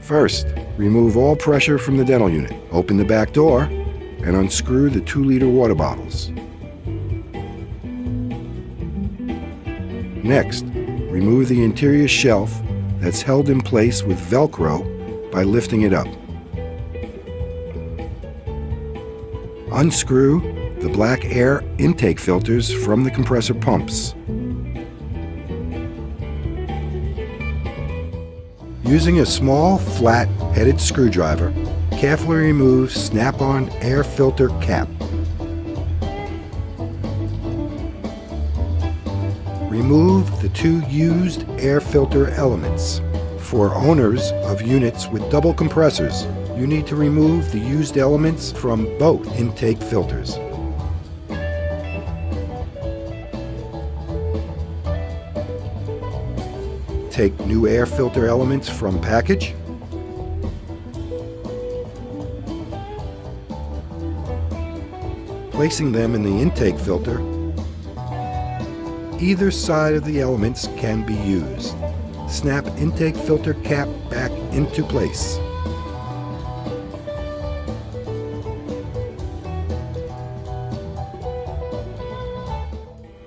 First, remove all pressure from the dental unit. Open the back door and unscrew the 2-liter water bottles. Next, remove the interior shelf that's held in place with Velcro by lifting it up. Unscrew the black air intake filters from the compressor pumps. Using a small, flat, headed screwdriver, carefully remove snap-on air filter cap. Remove the 2 used air filter elements. For owners of units with double compressors, you need to remove the used elements from both intake filters. Take new air filter elements from package. Placing them in the intake filter, either side of the elements can be used. Snap intake filter cap back into place.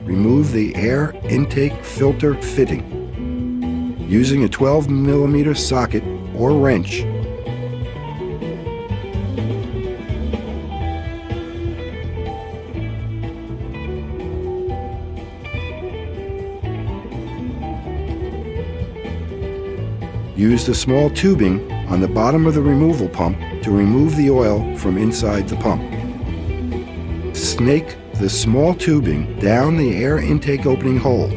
Remove the air intake filter fitting. Using a 12mm socket or wrench, use the small tubing on the bottom of the removal pump to remove the oil from inside the pump. Snake the small tubing down the air intake opening hole.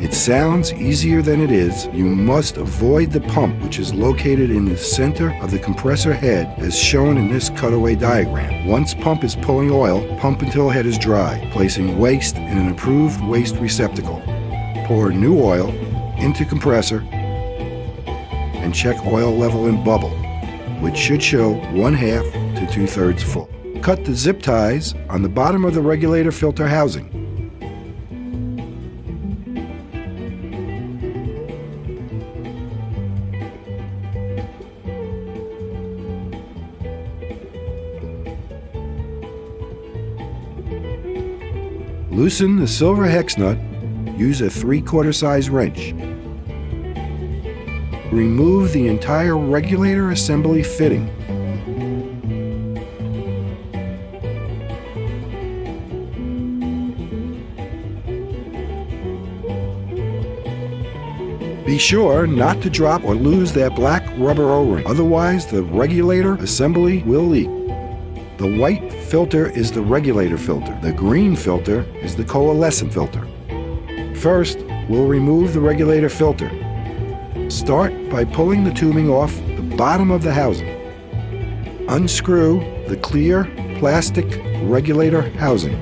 It sounds easier than it is. You must avoid the pump, which is located in the center of the compressor head as shown in this cutaway diagram. Once pump is pulling oil, pump until head is dry, placing waste in an approved waste receptacle. Pour new oil into compressor and check oil level in bubble, which should show 1/2 to 2/3 full. Cut the zip ties on the bottom of the regulator filter housing. Loosen the silver hex nut. Use a 3/4 size wrench. Remove the entire regulator assembly fitting. Be sure not to drop or lose that black rubber O-ring, otherwise the regulator assembly will leak. The white filter is the regulator filter. The green filter is the Coalescent filter. First, we'll remove the regulator filter. Start by pulling the tubing off the bottom of the housing. Unscrew the clear plastic regulator housing.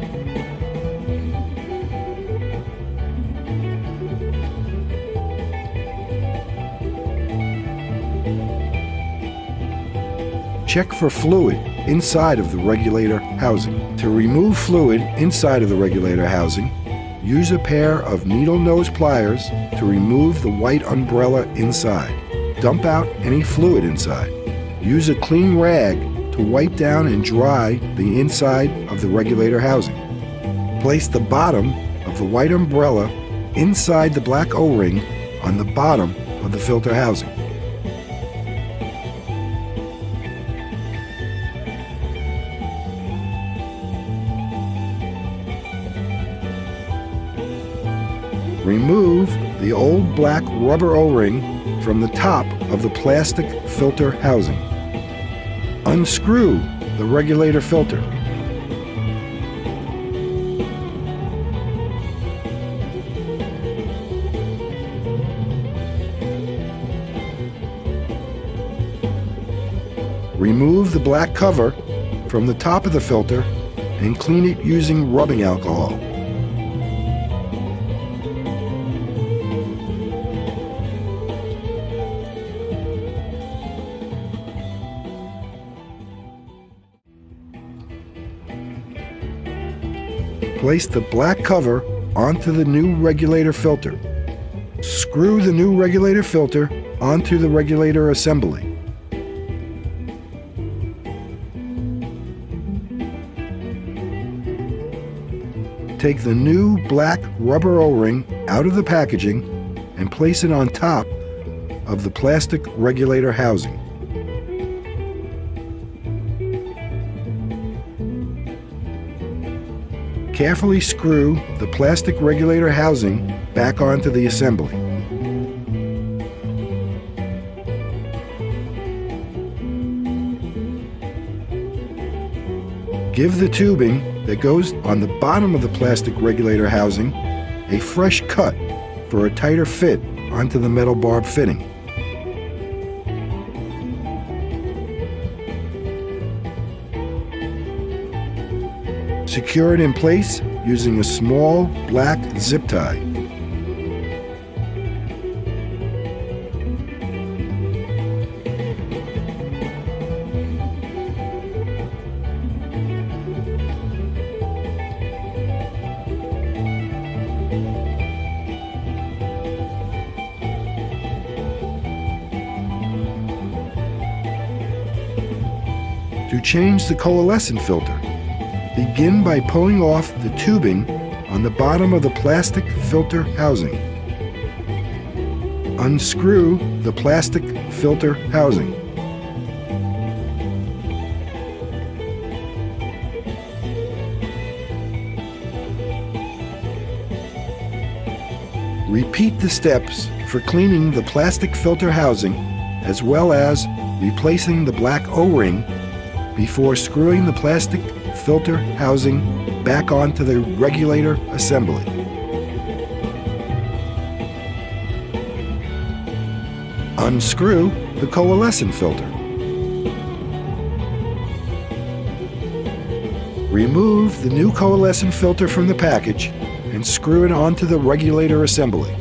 Check for fluid inside of the regulator housing. To remove fluid inside of the regulator housing, use a pair of needle nose pliers to remove the white umbrella inside. Dump out any fluid inside. Use a clean rag to wipe down and dry the inside of the regulator housing. Place the bottom of the white umbrella inside the black O-ring on the bottom of the filter housing. Remove the old black rubber O-ring from the top of the plastic filter housing. Unscrew the regulator filter. Remove the black cover from the top of the filter and clean it using rubbing alcohol. Place the black cover onto the new regulator filter. Screw the new regulator filter onto the regulator assembly. Take the new black rubber O-ring out of the packaging and place it on top of the plastic regulator housing. Carefully screw the plastic regulator housing back onto the assembly. Give the tubing that goes on the bottom of the plastic regulator housing a fresh cut for a tighter fit onto the metal barb fitting. Secure it in place using a small black zip tie. To change the coalescent filter, begin by pulling off the tubing on the bottom of the plastic filter housing. Unscrew the plastic filter housing. Repeat the steps for cleaning the plastic filter housing as well as replacing the black O-ring before screwing the plastic filter housing back onto the regulator assembly. Unscrew the coalescent filter. Remove the new coalescent filter from the package and screw it onto the regulator assembly.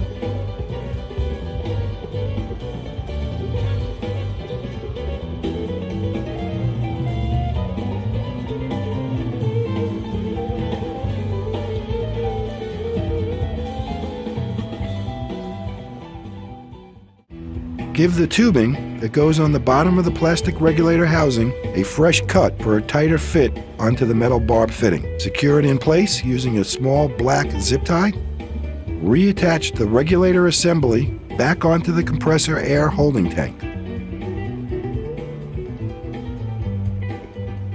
Give the tubing that goes on the bottom of the plastic regulator housing a fresh cut for a tighter fit onto the metal barb fitting. Secure it in place using a small black zip tie. Reattach the regulator assembly back onto the compressor air holding tank.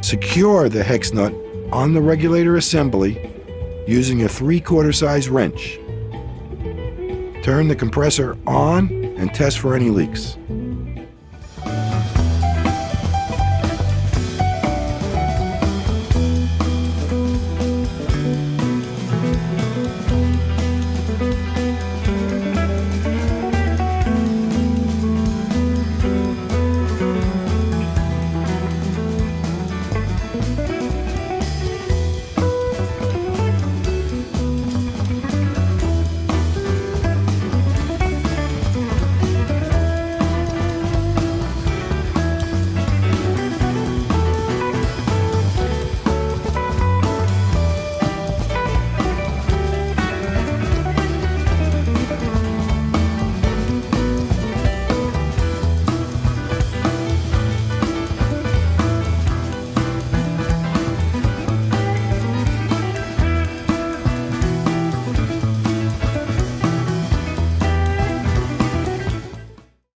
Secure the hex nut on the regulator assembly using a 3/4 size wrench. Turn the compressor on and test for any leaks.